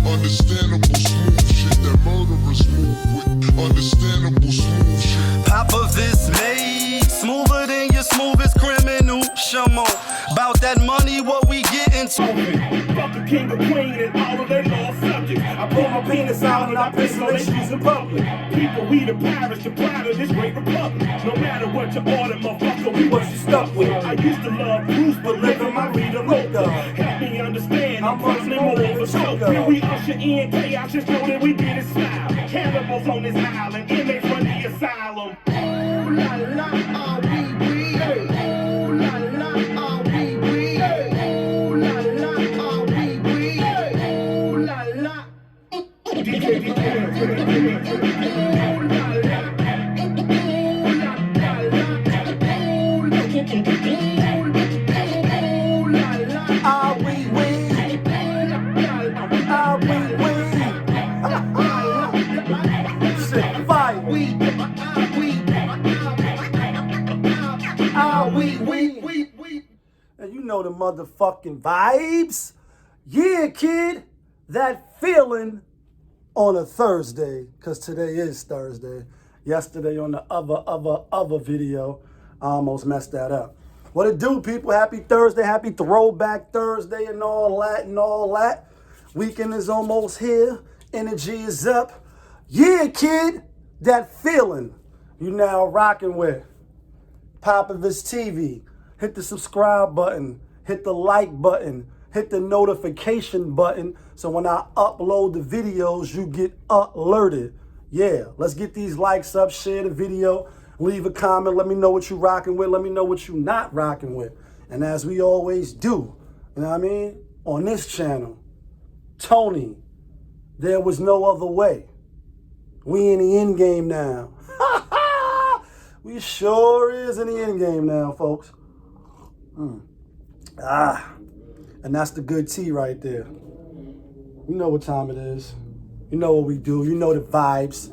Understandable smooth shit that murderers move with. Understandable smooth shit. POPAVIST made smoother than your smoothest criminal. Shamo, about that money, what we getting to? Fuck a king or queen and all of their lost subjects. I pull my penis out and I piss on their shoes in public. People, we the pirates, the pride of this great republic. No matter what you order, motherfucker, we what you stuck with. I used to love Bruce, but living my Rita Loca. Help me understand, I'm personally more of a choker. When we usher in chaos, just know that we get it style. Cannibals on this island, inmates run the asylum. Ooh la la, are we? Ooh la la, are we? Ooh la la, are we? Ooh la la. DJ, Ooh la la. Ooh la la. Ooh la la. Are we? Are we? Shit, fire. We. And you know the motherfucking vibes. Yeah, kid. That feeling on a Thursday, because today is Thursday. Yesterday on the other video, I almost messed that up. What it do, people? Happy Thursday, happy Throwback Thursday and all that. Weekend is almost here. Energy is up. Yeah, kid. That feeling you now rocking with POPAVIST TV. Hit the subscribe button. Hit the like button. Hit the notification button so when I upload the videos, you get alerted. Yeah, let's get these likes up. Share the video. Leave a comment. Let me know what you rocking with. Let me know what you not rocking with. And as we always do, you know what I mean? On this channel, Tony, there was no other way. We in the end game now. We sure is in the end game now, folks. And that's the good tea right there. You know what time it is. You know what we do. You know the vibes.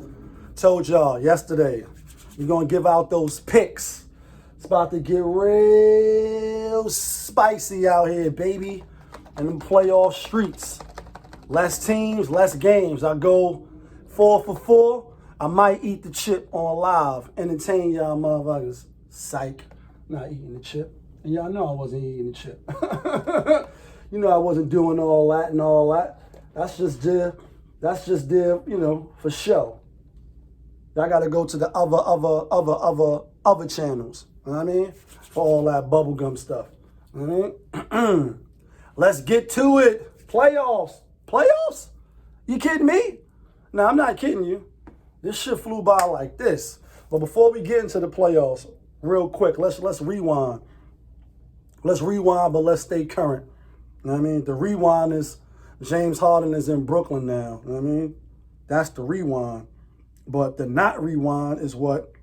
Told y'all yesterday, we're going to give out those picks. It's about to get real spicy out here, baby. In them playoff streets. Less teams, less games. I go 4 for 4. I might eat the chip on live. Entertain y'all motherfuckers. Psych. Not eating the chip. And y'all know I wasn't eating the chip. You know I wasn't doing all that and all that. That's just there, you know, for show. Y'all gotta go to the other channels. You know what I mean? For all that bubblegum stuff. You know what I mean? Let's get to it. Playoffs. Playoffs? You kidding me? No, I'm not kidding you. This shit flew by like this. But before we get into the playoffs, real quick, let's rewind. Let's rewind, but let's stay current. You know what I mean? The rewind is James Harden is in Brooklyn now. You know what I mean? That's the rewind. But the not rewind is what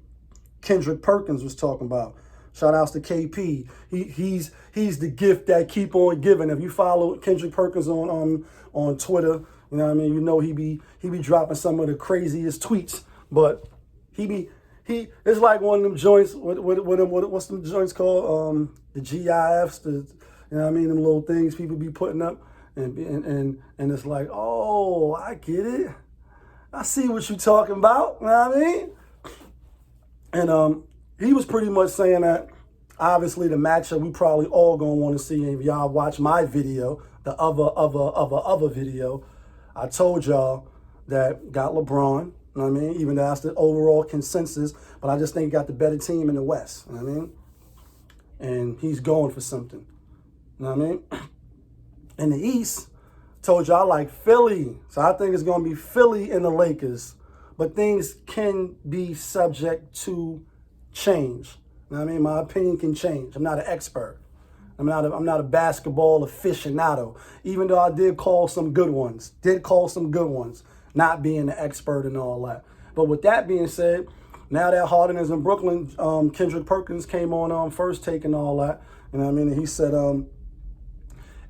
Kendrick Perkins was talking about. Shout outs to KP. He's the gift that keep on giving. If you follow Kendrick Perkins on Twitter, you know what I mean, you know he be dropping some of the craziest tweets. But it's like one of them joints. What's them joints called? The GIFs. You know what I mean? Them little things people be putting up, and it's like, oh, I get it. I see what you talking about. You know what I mean? And he was pretty much saying that obviously the matchup we probably all gonna want to see. And if y'all watch my video, the other video, I told y'all that got LeBron. You know what I mean? Even though that's the overall consensus, but I just think got the better team in the West. You know what I mean? And he's going for something. You know what I mean? In the East, told you I like Philly. So I think it's going to be Philly and the Lakers. But things can be subject to change. You know what I mean? My opinion can change. I'm not an expert. I'm not a basketball aficionado. Even though I did call some good ones. Not being an expert and all that. But with that being said, now that Harden is in Brooklyn, Kendrick Perkins came on First Take and all that. You know what I mean? And he said,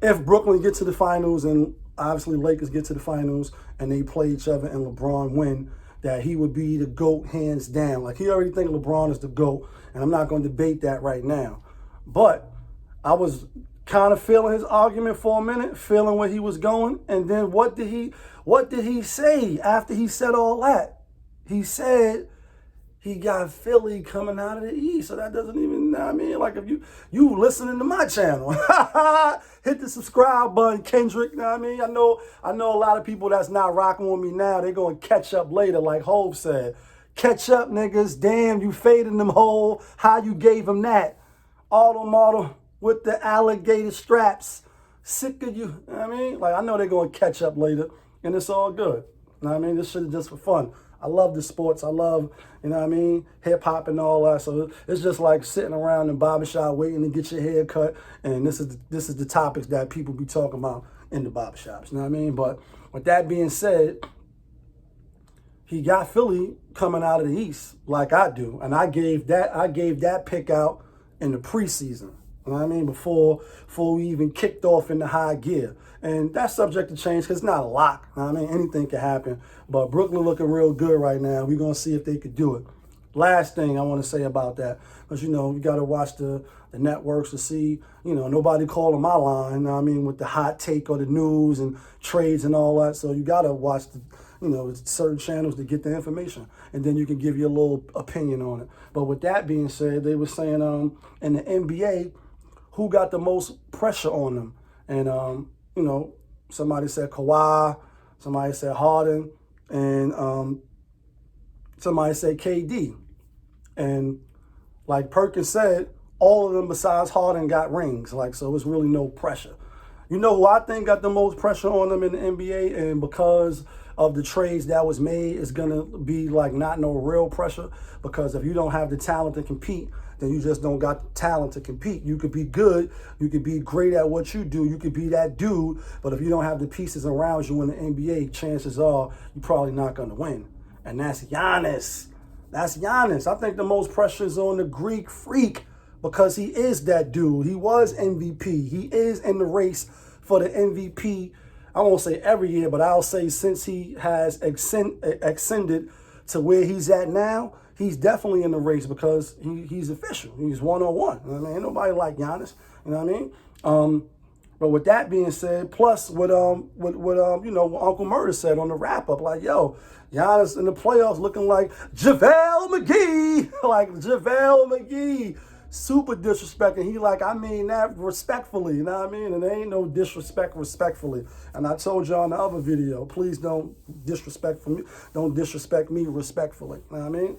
if Brooklyn get to the finals and obviously Lakers get to the finals and they play each other and LeBron win, that he would be the GOAT hands down. Like, he already think LeBron is the GOAT, and I'm not going to debate that right now. But I was kind of feeling his argument for a minute, feeling where he was going, and then what did he say after he said all that? He said he got Philly coming out of the East. So that doesn't even, I mean, like if you listening to my channel, hit the subscribe button, Kendrick, you know what I mean? I know a lot of people that's not rocking with me now, they're going to catch up later, like Hov said. Catch up, niggas. Damn, you fading them whole. How you gave them that? Auto with the alligator straps. Sick of you. You know what I mean? Like, I know they're going to catch up later, and it's all good. You know what I mean? This shit is just for fun. I love the sports. I love, you know what I mean, hip-hop and all that. So it's just like sitting around in barbershop waiting to get your hair cut, and this is the topics that people be talking about in the barbershops. You know what I mean? But with that being said, he got Philly coming out of the East like I do, and I gave that pick out in the preseason. You know what I mean? Before we even kicked off in the high gear. And that's subject to change because it's not a lock. You know what I mean? Anything can happen. But Brooklyn looking real good right now. We're going to see if they could do it. Last thing I want to say about that, because, you know, you got to watch the networks to see, you know, nobody calling my line, you know what I mean, with the hot take or the news and trades and all that. So you got to watch the, you know, certain channels to get the information. And then you can give your little opinion on it. But with that being said, they were saying in the NBA, who got the most pressure on them? And, you know, somebody said Kawhi, somebody said Harden, and somebody said KD. And like Perkins said, all of them besides Harden got rings. Like, so it's really no pressure. You know who I think got the most pressure on them in the NBA, and because of the trades that was made, it's going to be like not no real pressure, because if you don't have the talent to compete, then you just don't got the talent to compete. You could be good, you could be great at what you do, you could be that dude, but if you don't have the pieces around you in the NBA, chances are you're probably not going to win. And that's Giannis. That's Giannis. I think the most pressure is on the Greek Freak, because he is that dude. He was MVP. He is in the race for the MVP. I won't say every year, but I'll say since he has ascended to where he's at now, he's definitely in the race because he's official. He's one-on-one. You know what I mean? Ain't nobody like Giannis. You know what I mean? But with that being said, plus what you know, what Uncle Murder said on the wrap-up, like, yo, Giannis in the playoffs looking like JaVale McGee. Like JaVale McGee. Super disrespecting. He like, I mean that respectfully, you know what I mean? And there ain't no disrespect respectfully. And I told y'all in the other video, please don't disrespect me respectfully. You know what I mean?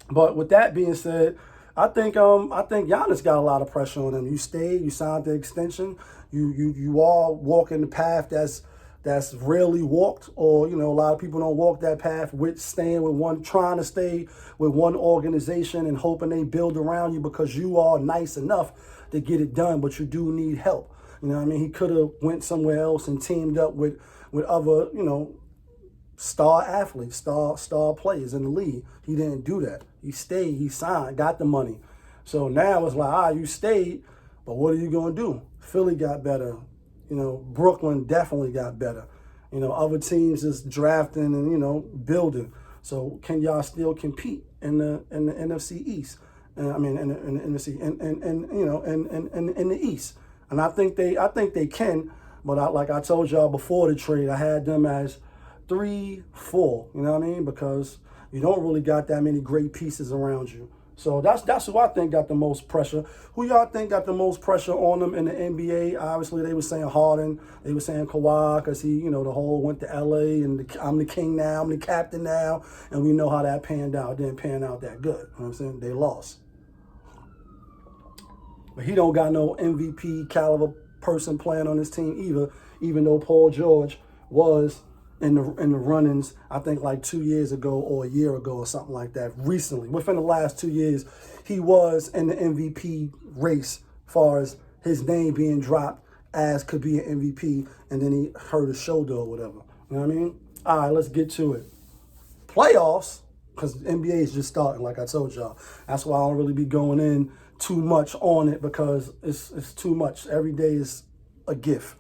But with that being said, I think Giannis got a lot of pressure on him. You stayed, you signed the extension, you all walking the path that's rarely walked, or, you know, a lot of people don't walk that path with trying to stay with one organization and hoping they build around you because you are nice enough to get it done, but you do need help. You know what I mean? He could have went somewhere else and teamed up with other, you know, star athletes, star players in the league. He didn't do that. He stayed, he signed, got the money. So now it's like, you stayed, but what are you going to do? Philly got better. You know, Brooklyn definitely got better. You know, other teams is drafting and, you know, building. So can y'all still compete in the NFC East? I mean, in the NFC and you know, in the East. And I think they can. But like I told y'all before the trade, I had them as 3-4. You know what I mean? Because you don't really got that many great pieces around you. So that's who I think got the most pressure. Who y'all think got the most pressure on them in the NBA? Obviously, they were saying Harden. They were saying Kawhi because he, you know, the whole went to LA and I'm the king now, I'm the captain now. And we know how that panned out. It didn't pan out that good. You know what I'm saying? They lost. But he don't got no MVP caliber person playing on his team either, even though Paul George was in the run-ins, I think like 2 years ago or a year ago or something like that. Recently, within the last 2 years, he was in the MVP race as far as his name being dropped as could be an MVP, and then he hurt his shoulder or whatever. You know what I mean? All right, let's get to it. Playoffs, because NBA is just starting, like I told y'all. That's why I don't really be going in too much on it, because it's too much. Every day is a gift.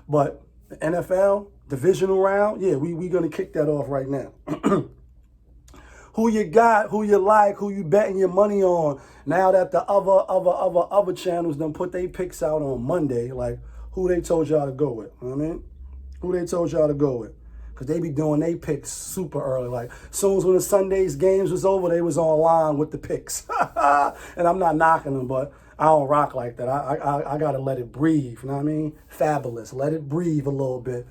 But the NFL, Divisional round, yeah, we going to kick that off right now. who you got, who you like, who you betting your money on. Now that the other channels done put their picks out on Monday, like who they told y'all to go with. You know what I mean? Who they told y'all to go with. Because they be doing their picks super early. Like, as soon as when the Sunday's games was over, they was online with the picks. And I'm not knocking them, but I don't rock like that. I got to let it breathe. You know what I mean? Fabulous. Let it breathe a little bit.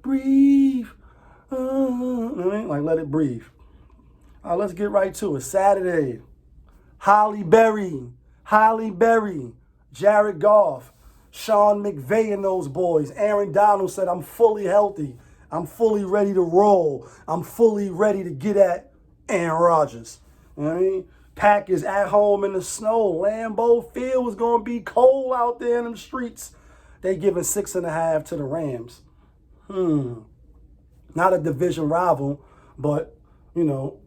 Breathe. You know what I mean? Like, let it breathe. All right, let's get right to it. Saturday. Holly Berry, Jared Goff, Sean McVay and those boys. Aaron Donald said, I'm fully healthy. I'm fully ready to roll. I'm fully ready to get at Aaron Rodgers. You know what I mean? Packers at home in the snow. Lambeau Field was going to be cold out there in them streets. They giving 6.5 to the Rams. Not a division rival, but, you know,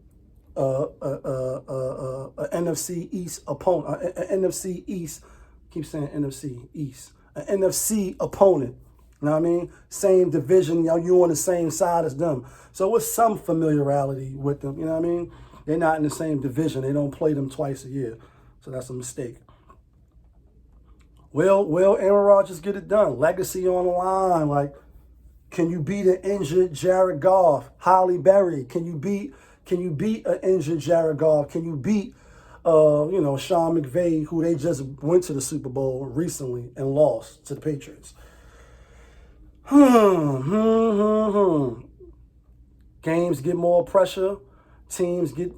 NFC East opponent. NFC East, keep saying NFC East. An NFC opponent. You know what I mean? Same division, you on the same side as them. So with some familiarity with them, you know what I mean? They're not in the same division. They don't play them twice a year. So that's a mistake. Will Aaron Rodgers get it done? Legacy on the line. Like, can you beat an injured Jared Goff? Holly Berry, can you beat an injured Jared Goff? Can you beat Sean McVay, who they just went to the Super Bowl recently and lost to the Patriots? Games get more pressure. Teams get,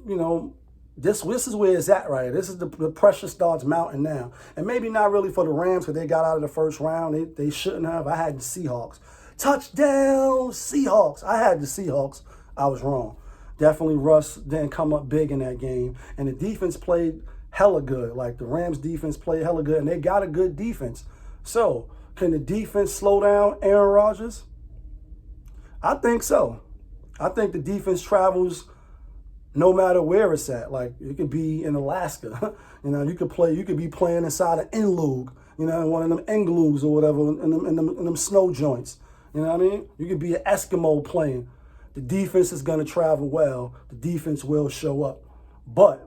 this is where it's at right. This is the pressure starts mounting now. And maybe not really for the Rams because they got out of the first round. They shouldn't have. I had the Seahawks. Touchdown, Seahawks. I had the Seahawks. I was wrong. Definitely Russ didn't come up big in that game. And the defense played hella good. Like the Rams defense played hella good. And they got a good defense. So, can the defense slow down Aaron Rodgers? I think so. I think the defense travels no matter where it's at. Like, it could be in Alaska. You could be playing inside an Inlug, one of them Englugs or whatever, in them snow joints. You know what I mean? You could be an Eskimo playing. The defense is going to travel well. The defense will show up. But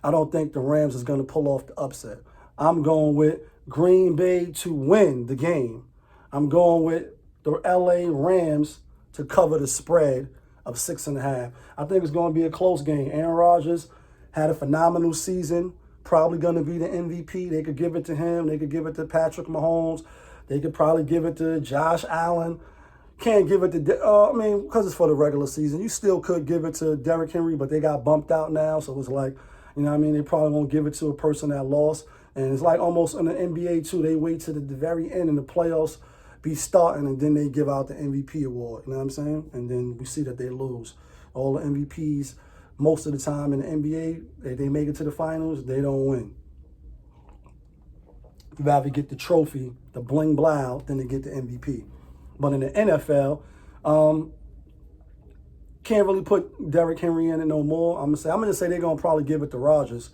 I don't think the Rams is going to pull off the upset. I'm going with Green Bay to win the game. I'm going with the LA Rams to cover the spread of 6.5. I think it's going to be a close game. Aaron Rodgers had a phenomenal season. Probably going to be the MVP. They could give it to him. They could give it to Patrick Mahomes. They could probably give it to Josh Allen. Can't give it to, because it's for the regular season. You still could give it to Derrick Henry, but they got bumped out now. So it's like, they probably won't give it to a person that lost. And it's like almost in the NBA too. They wait to the very end in the playoffs be starting, and then they give out the MVP award. You know what I'm saying? And then we see that they lose. All the MVPs, most of the time in the NBA, they make it to the finals, they don't win. You rather get the trophy, the bling blow, than to get the MVP. But in the NFL, can't really put Derrick Henry in it no more. I'm gonna say they're gonna probably give it to Rodgers.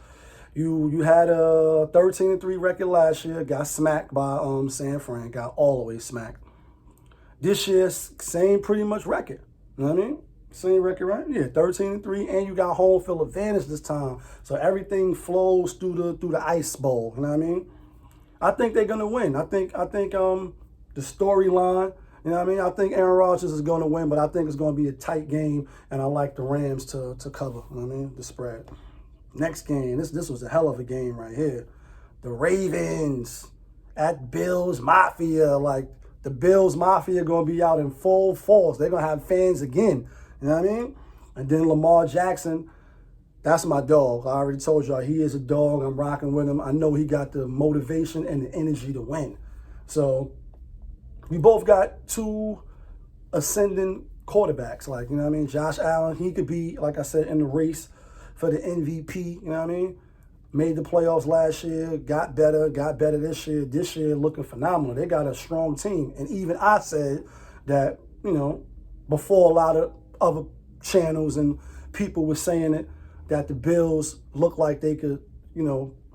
You had a 13-3 record last year, got smacked by San Fran, got all the way smacked. This year, same pretty much record. You know what I mean? Same record, right? Yeah, 13-3, and you got home field advantage this time, so everything flows through the ice bowl. You know what I mean? I think they're gonna win. I think the storyline. You know what I mean? I think Aaron Rodgers is going to win, but I think it's going to be a tight game, and I like the Rams to cover. You know what I mean? The spread. Next game, this was a hell of a game right here. The Ravens at Bills Mafia. Like, the Bills Mafia going to be out in full force. They're going to have fans again. You know what I mean? And then Lamar Jackson, that's my dog. I already told y'all, he is a dog. I'm rocking with him. I know he got the motivation and the energy to win. So, we both got two ascending quarterbacks. Like, you know what I mean? Josh Allen, he could be, like I said, in the race for the MVP. You know what I mean? Made the playoffs last year, got better this year. This year looking phenomenal. They got a strong team. And even I said that, before a lot of other channels and people were saying it, that the Bills looked like they could,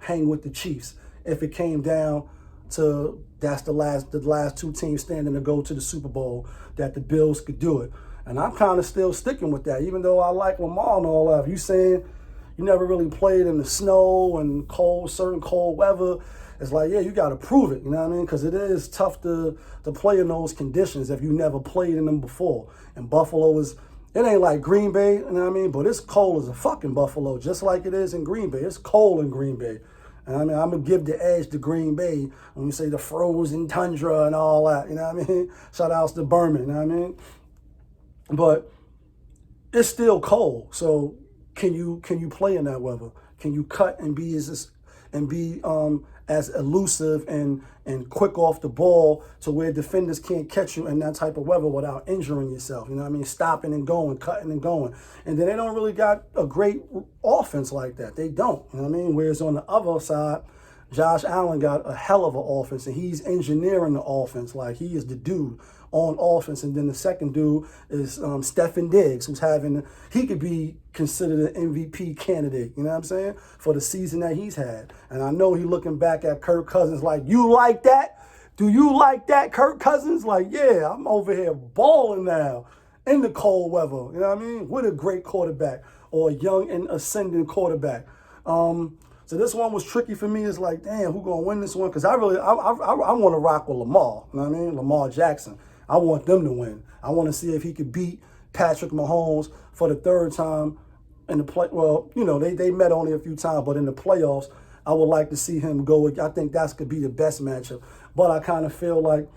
hang with the Chiefs if it came down to the last two teams standing to go to the Super Bowl, that the Bills could do it. And I'm kind of still sticking with that, even though I like Lamar and all that. If you saying you never really played in the snow and certain cold weather, it's like, yeah, you got to prove it, you know what I mean? Because it is tough to play in those conditions if you never played in them before. And Buffalo it ain't like Green Bay, you know what I mean? But it's cold as a fucking Buffalo, just like it is in Green Bay. It's cold in Green Bay. And I mean, I'm going to give the edge to Green Bay when you say the frozen tundra and all that, you know what I mean? Shout outs to Berman, you know what I mean? But it's still cold. So can you play in that weather? Can you cut and be as elusive and quick off the ball to where defenders can't catch you in that type of weather without injuring yourself? You know what I mean? Stopping and going, cutting and going. And then they don't really got a great offense like that. They don't. You know what I mean? Whereas on the other side, Josh Allen got a hell of an offense, and he's engineering the offense. Like, he is the dude on offense. And then the second dude is Stephen Diggs, he could be considered an MVP candidate, you know what I'm saying, for the season that he's had. And I know he's looking back at Kirk Cousins like, you like that? Do you like that, Kirk Cousins? Like, yeah, I'm over here balling now in the cold weather, you know what I mean, with a great quarterback or a young and ascending quarterback. So this one was tricky for me. It's like, damn, who gonna win this one? Because I want to rock with Lamar. You know what I mean? Lamar Jackson. I want them to win. I want to see if he could beat Patrick Mahomes for the third time in the play. Well, you know, they met only a few times, but in the playoffs, I would like to see him go. I think that could be the best matchup. But I kind of feel like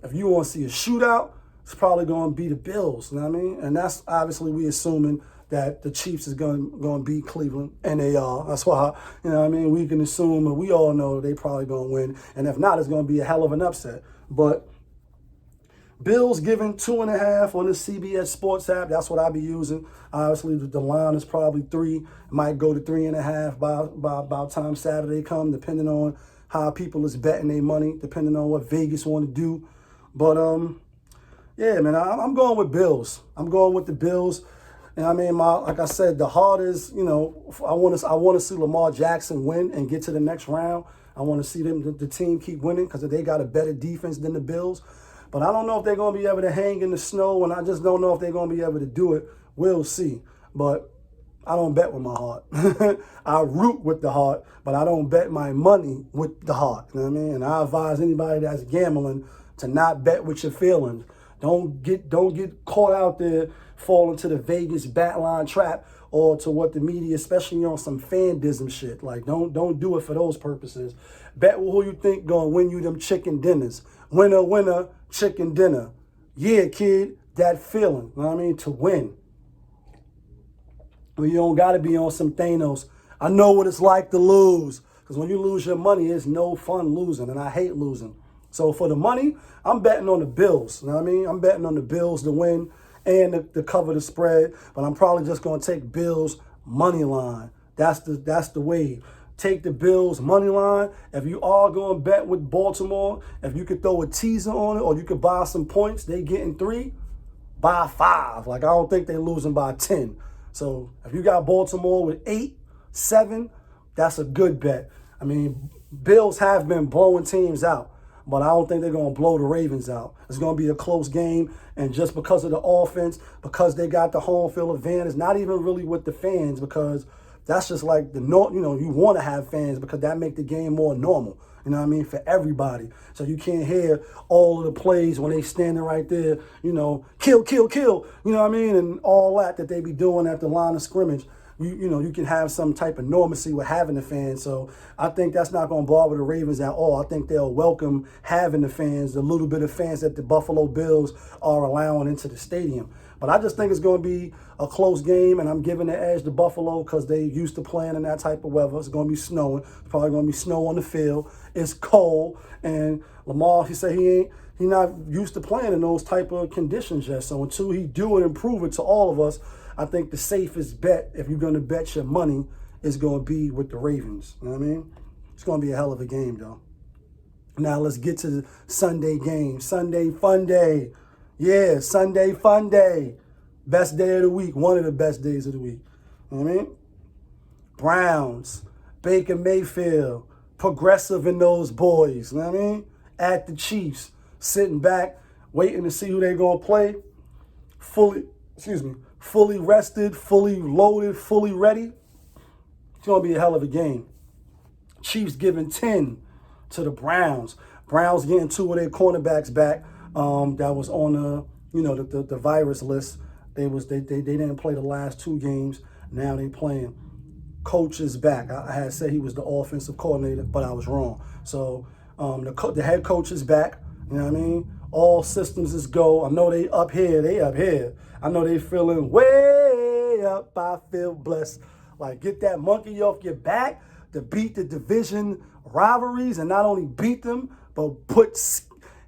if you want to see a shootout, it's probably going to be the Bills. You know what I mean? And that's obviously we assuming that the Chiefs is going to beat Cleveland, and they are. That's why, you know what I mean, we can assume, and we all know they probably going to win. And if not, it's going to be a hell of an upset. But Bills giving 2.5 on the CBS Sports app. That's what I be using. Obviously, the line is probably 3. It might go to 3.5 by time Saturday come, depending on how people is betting their money, depending on what Vegas want to do. But, yeah, man, I'm going with Bills. I'm going with the Bills. And I mean, like I said, the heart is, you know, I want to see Lamar Jackson win and get to the next round. I want to see the team keep winning because they got a better defense than the Bills. But I don't know if they're going to be able to hang in the snow, and I just don't know if they're going to be able to do it. We'll see. But I don't bet with my heart. I root with the heart, but I don't bet my money with the heart. You know what I mean? And I advise anybody that's gambling to not bet with your feelings. Don't get caught out there, fall into the Vegas backline trap or to what the media, especially on some fandism shit. Like, don't do it for those purposes. Bet with who you think gonna win you them chicken dinners. Winner, winner, chicken dinner. Yeah, kid, that feeling, you know what I mean, to win. Well, you don't gotta be on some Thanos. I know what it's like to lose. Because when you lose your money, it's no fun losing, and I hate losing. So for the money, I'm betting on the Bills. You know what I mean? I'm betting on the Bills to win and to cover the spread. But I'm probably just going to take Bills money line. That's the wave. Take the Bills money line. If you are going to bet with Baltimore, if you could throw a teaser on it or you could buy some points, they getting 3, buy 5. Like, I don't think they losing by 10. So if you got Baltimore with 8, 7, that's a good bet. I mean, Bills have been blowing teams out, but I don't think they're going to blow the Ravens out. It's going to be a close game, and just because of the offense, because they got the home field advantage, not even really with the fans, because that's just like you want to have fans because that make the game more normal, you know what I mean, for everybody. So you can't hear all of the plays when they standing right there, you know, kill, kill, kill, you know what I mean, and all that they be doing at the line of scrimmage. You can have some type of normalcy with having the fans. So I think that's not going to bother the Ravens at all. I think they'll welcome having the fans, the little bit of fans that the Buffalo Bills are allowing into the stadium. But I just think it's going to be a close game, and I'm giving the edge to Buffalo because they used to playing in that type of weather. It's going to be snowing. It's probably going to be snow on the field. It's cold, and Lamar, he said he not used to playing in those type of conditions yet. So until he do it and prove it to all of us, I think the safest bet, if you're going to bet your money, is going to be with the Ravens. You know what I mean? It's going to be a hell of a game, though. Now let's get to the Sunday game. Sunday fun day. Yeah, Sunday fun day. Best day of the week. One of the best days of the week. You know what I mean? Browns, Baker Mayfield, progressive in those boys. You know what I mean? At the Chiefs, sitting back, waiting to see who they're going to play. fully rested, fully loaded, fully ready. It's going to be a hell of a game. Chiefs giving 10 to the Browns. Browns getting 2 of their cornerbacks back. That was on the virus list. They didn't play the last 2 games. Now they playing. Coach is back. I had said he was the offensive coordinator, but I was wrong. So the head coach is back. You know what I mean? All systems is go. I know they up here. They up here. I know they feeling way up. I feel blessed. Like, get that monkey off your back to beat the division rivalries, and not only beat them, but put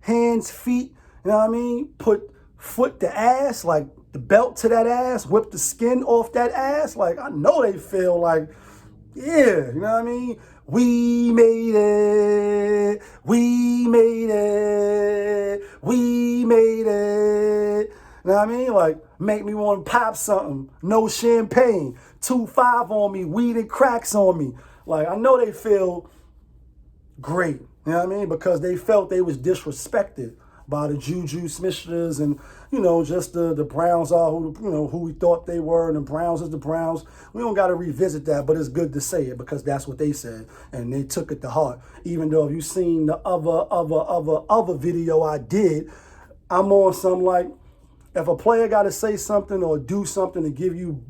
hands, feet, you know what I mean? Put foot to ass, like the belt to that ass, whip the skin off that ass. Like, I know they feel like, yeah, you know what I mean? We made it. We made it. We made it. You know what I mean? Like, make me want to pop something. No champagne. 2-5 on me. Weed and cracks on me. Like, I know they feel great. You know what I mean? Because they felt they was disrespected by the Juju Smith-Schultz and, just the Browns are who we thought they were, and the Browns is the Browns. We don't got to revisit that, but it's good to say it because that's what they said, and they took it to heart. Even though if you seen the other video I did, I'm on some like, if a player got to say something or do something to give you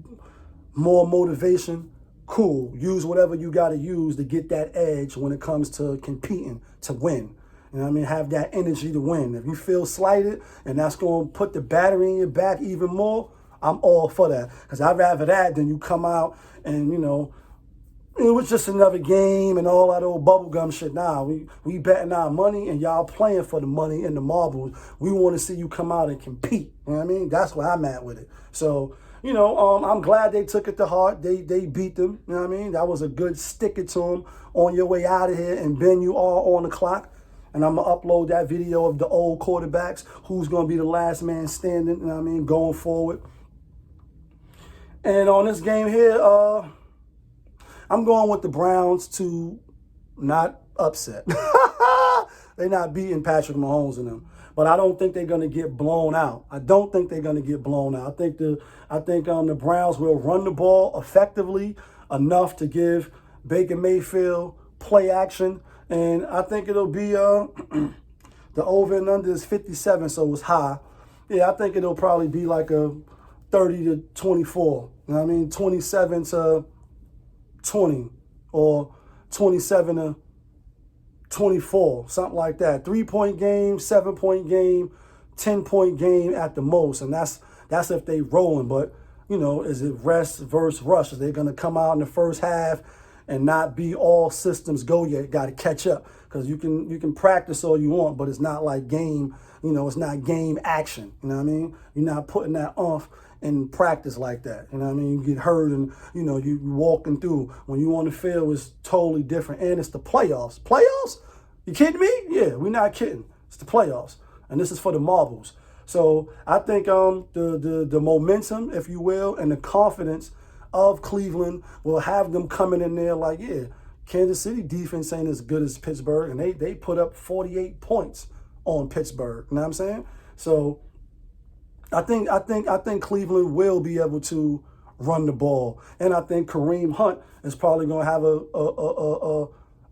more motivation, cool. Use whatever you got to use to get that edge when it comes to competing to win. You know what I mean? Have that energy to win. If you feel slighted and that's going to put the battery in your back even more, I'm all for that. Because I'd rather that than you come out and, it was just another game and all that old bubblegum shit. Nah, we betting our money and y'all playing for the money and the marbles. We want to see you come out and compete. You know what I mean? That's where I'm at with it. So, I'm glad they took it to heart. They beat them. You know what I mean? That was a good stick it to them on your way out of here. And Ben, you are on the clock. And I'm going to upload that video of the old quarterbacks, who's going to be the last man standing, you know what I mean, going forward. And on this game here, I'm going with the Browns to not upset. They're not beating Patrick Mahomes and them. But I don't think they're going to get blown out. I don't think they're going to get blown out. I think the Browns will run the ball effectively enough to give Baker Mayfield play action. And I think it'll be, the over and under is 57, so it's high. Yeah, I think it'll probably be like a 30 to 24. You know what I mean? 27 to 20 or 27 to 24, something like that. 3-point game, 7-point game, 10-point game at the most. And that's if they rolling. But, is it rest versus rush? Are they going to come out in the first half and not be all systems go yet? Got to catch up, because you can practice all you want, but it's not like game, it's not game action. You know what I mean? You're not putting that off in practice like that. You know what I mean? You get hurt and, you walking through. When you on the field, it's totally different. And it's the playoffs. Playoffs? You kidding me? Yeah, we're not kidding. It's the playoffs. And this is for the marbles. So I think the momentum, if you will, and the confidence of Cleveland will have them coming in there like, yeah, Kansas City defense ain't as good as Pittsburgh, and they put up 48 points on Pittsburgh. You know what I'm saying? So I think Cleveland will be able to run the ball, and I think Kareem Hunt is probably going to have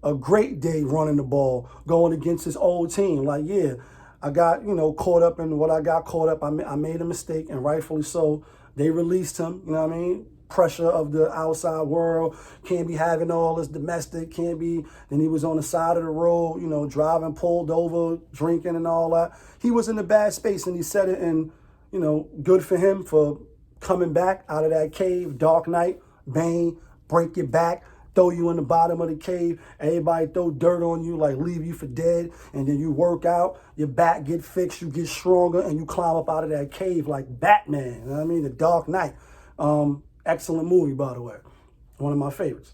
a great day running the ball, going against his old team. Like, yeah, I got caught up in what I got caught up. I made a mistake, and rightfully so. They released him. You know what I mean? Pressure of the outside world, can't be having all this domestic, can't be. Then he was on the side of the road, driving, pulled over, drinking and all that. He was in a bad space, and he said it, and good for him for coming back out of that cave. Dark night, bang, break your back, throw you in the bottom of the cave. Everybody throw dirt on you, like leave you for dead, and then you work out, your back get fixed, you get stronger, and you climb up out of that cave like Batman. You know what I mean? The Dark Knight. Excellent movie, by the way. One of my favorites.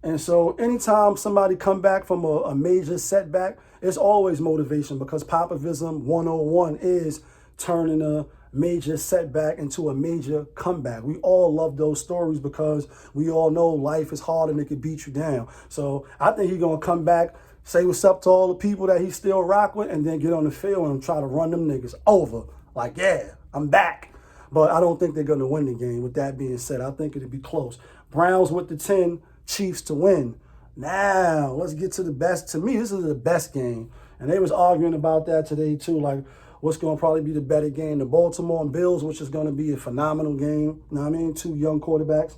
And so anytime somebody come back from a major setback, it's always motivation, because Popavism 101 is turning a major setback into a major comeback. We all love those stories because we all know life is hard and it can beat you down. So I think he's going to come back, say what's up to all the people that he still rock with, and then get on the field and try to run them niggas over. Like, yeah, I'm back. But I don't think they're going to win the game. With that being said, I think it'll be close. Browns with the 10, Chiefs to win. Now, let's get to the best. To me, this is the best game. And they was arguing about that today, too. Like, what's going to probably be the better game? The Baltimore and Bills, which is going to be a phenomenal game. You know what I mean? Two young quarterbacks.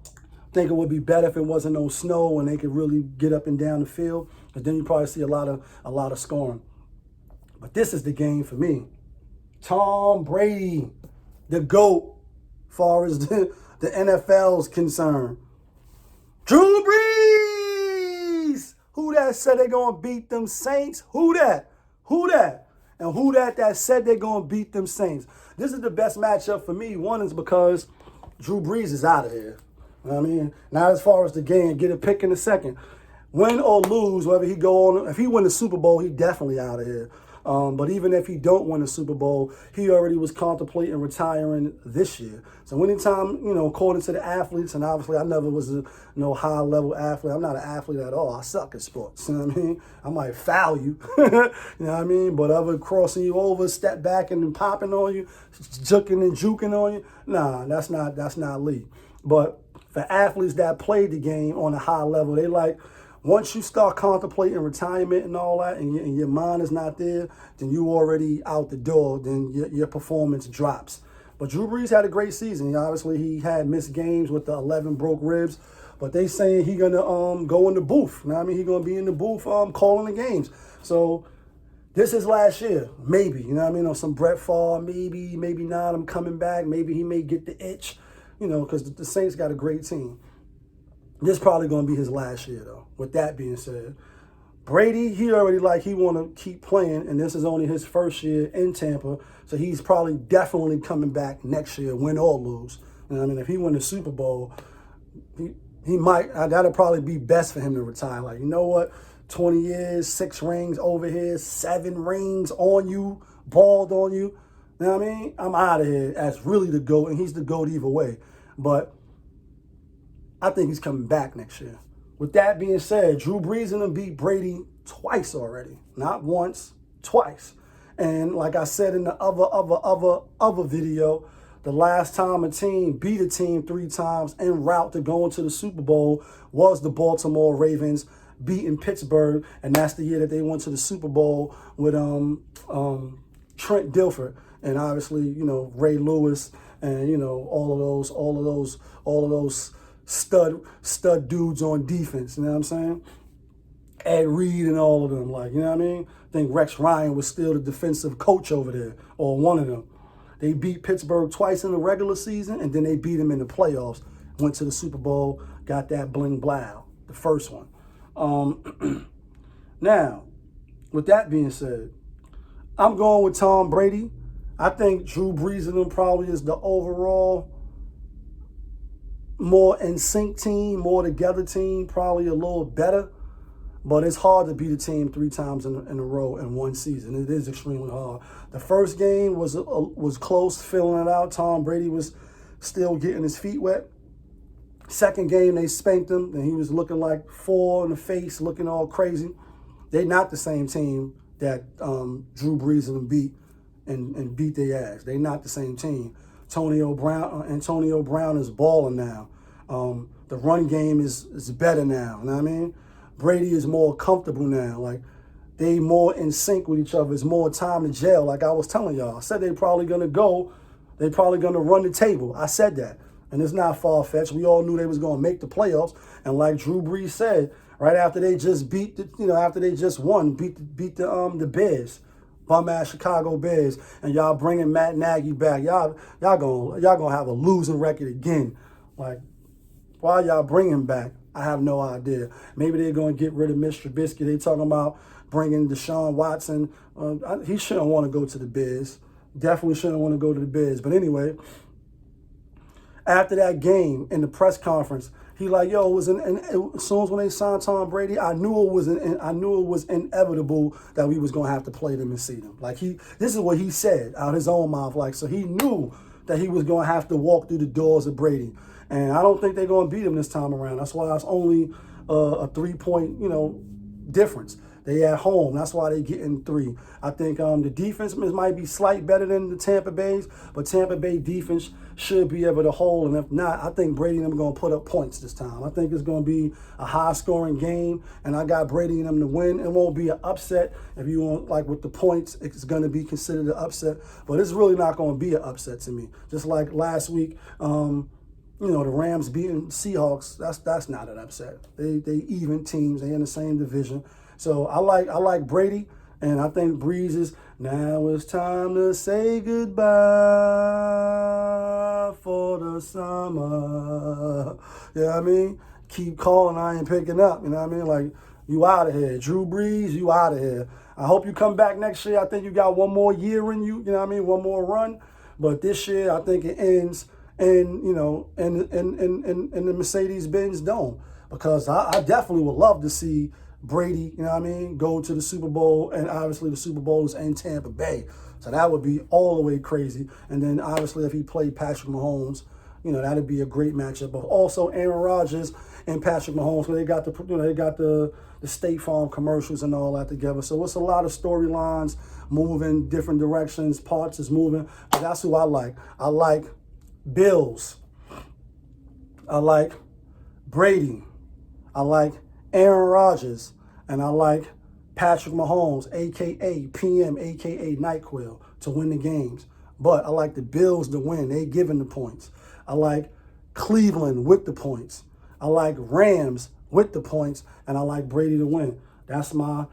I think it would be better if it wasn't no snow and they could really get up and down the field. Because then you probably see a lot of scoring. But this is the game for me. Tom Brady, the GOAT, as far as the NFL's concerned. Drew Brees! Who that said they're going to beat them Saints? Who that? Who that? And who that said they're going to beat them Saints? This is the best matchup for me. One is because Drew Brees is out of here. You know what I mean? Not as far as the game, get a pick in a second. Win or lose, whether he go on, if he win the Super Bowl, he definitely out of here. But even if he don't win the Super Bowl, he already was contemplating retiring this year. So anytime, you know, according to the athletes, and obviously I never was a high-level athlete. I'm not an athlete at all. I suck at sports. You know what I mean? I might foul you. You know what I mean? But other crossing you over, step back and then popping on you, juking and juking on you, nah, that's not league. But for athletes that played the game on a high level, they like, once you start contemplating retirement and all that, and your mind is not there, then you already out the door. Then your performance drops. But Drew Brees had a great season. Obviously, he had missed games with the 11 broke ribs. But they saying he gonna go in the booth. You know what I mean? He gonna be in the booth calling the games. So this is last year, maybe. You know what I mean? Or some Brett Favre, maybe not. I'm coming back. Maybe he may get the itch. You know, because the Saints got a great team. This is probably going to be his last year, though. With that being said, Brady, he already he want to keep playing, and this is only his first year in Tampa, so he's probably definitely coming back next year, win or lose. And I mean, if he win the Super Bowl, he might. That'll probably be best for him to retire. Like, you know what? 20 years, 6 rings over here, 7 rings on you, bald on you. You know what I mean? I'm out of here as really the GOAT, and he's the GOAT either way. But I think he's coming back next year. With that being said, Drew Brees and them beat Brady twice already. Not once, twice. And like I said in the other video, the last time a team beat a team 3 times en route to go into the Super Bowl was the Baltimore Ravens beating Pittsburgh, and that's the year that they went to the Super Bowl with Trent Dilfer and obviously, you know, Ray Lewis and, you know, all of those stud dudes on defense, you know what I'm saying? Ed Reed and all of them, like, you know what I mean? I think Rex Ryan was still the defensive coach over there, or one of them. They beat Pittsburgh twice in the regular season, and then they beat them in the playoffs. Went to the Super Bowl, got that bling blow, the first one. Now, with that being said, I'm going with Tom Brady. I think Drew Brees and them probably is the overall more in sync team, more together team, probably a little better. But it's hard to beat a team 3 times in a row in one season. It is extremely hard. The first game was close, filling it out. Tom Brady was still getting his feet wet. Second game, they spanked him, and he was looking like 4 in the face, looking all crazy. They're not the same team that Drew Brees and them beat and beat their ass. They're not the same team. Antonio Brown is balling now. The run game is better now. You know what I mean? Brady is more comfortable now. Like, they more in sync with each other. It's more time to jail. Like I was telling y'all, I said they're probably gonna run the table. I said that, and it's not far fetched. We all knew they was gonna make the playoffs. And like Drew Brees said, right after they just beat after they just won, beat the Bears. Bum ass Chicago Bears, and y'all bringing Matt Nagy back. Y'all gonna have a losing record again. Like, why y'all bring him back? I have no idea. Maybe they're gonna get rid of Mr. Trubisky. They talking about bringing Deshaun Watson. He shouldn't want to go to the Bears. Definitely shouldn't want to go to the Bears. But anyway, after that game in the press conference, he like, yo, as soon as when they signed Tom Brady, I knew it was inevitable that we was gonna have to play them and see them. Like, this is what he said out his own mouth. Like, so he knew that he was gonna have to walk through the doors of Brady, and I don't think they're gonna beat him this time around. That's why it's only a 3-point difference. They at home. That's why they getting 3. I think the defense might be slight better than the Tampa Bay's, but Tampa Bay defense should be able to hold. And if not, I think Brady and them are going to put up points this time. I think it's going to be a high-scoring game, and I got Brady and them to win. It won't be an upset. If you want, like with the points, it's going to be considered an upset, but it's really not going to be an upset to me. Just like last week, you know, the Rams beating Seahawks, that's not an upset. They even teams. They in the same division. So I like Brady, and I think Breeze is, now it's time to say goodbye for the summer. You know what I mean? Keep calling, I ain't picking up. You know what I mean? Like, you out of here. Drew Brees, you out of here. I hope you come back next year. I think you got one more year in you. You know what I mean? One more run. But this year, I think it ends in, you know, in the Mercedes-Benz Dome, because I definitely would love to see Brady, you know what I mean, go to the Super Bowl, and obviously the Super Bowl is in Tampa Bay. So that would be all the way crazy. And then obviously if he played Patrick Mahomes, you know, that'd be a great matchup. But also Aaron Rodgers and Patrick Mahomes, so they got the State Farm commercials and all that together. So it's a lot of storylines moving different directions, parts is moving. But that's who I like. I like Bills. I like Brady. I like Aaron Rodgers. And I like Patrick Mahomes, a.k.a. PM, a.k.a. NyQuil, to win the games. But I like the Bills to win. They giving the points. I like Cleveland with the points. I like Rams with the points. And I like Brady to win. That's my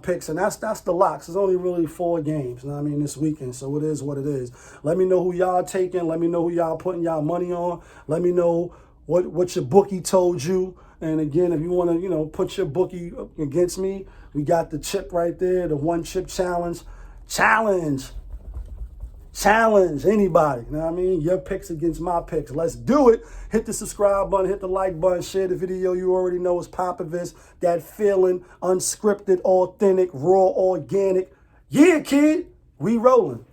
picks, and that's the locks. There's only really 4 games, you know what I mean, this weekend, so it is what it is. Let me know who y'all taking. Let me know who y'all putting y'all money on. Let me know what your bookie told you. And again, if you want to, you know, put your bookie against me, we got the chip right there, the 1 chip challenge. Challenge anybody, you know what I mean? Your picks against my picks. Let's do it. Hit the subscribe button, hit the like button, share the video. You already know it's POPAVIST. That feeling, unscripted, authentic, raw, organic. Yeah, kid, we rolling.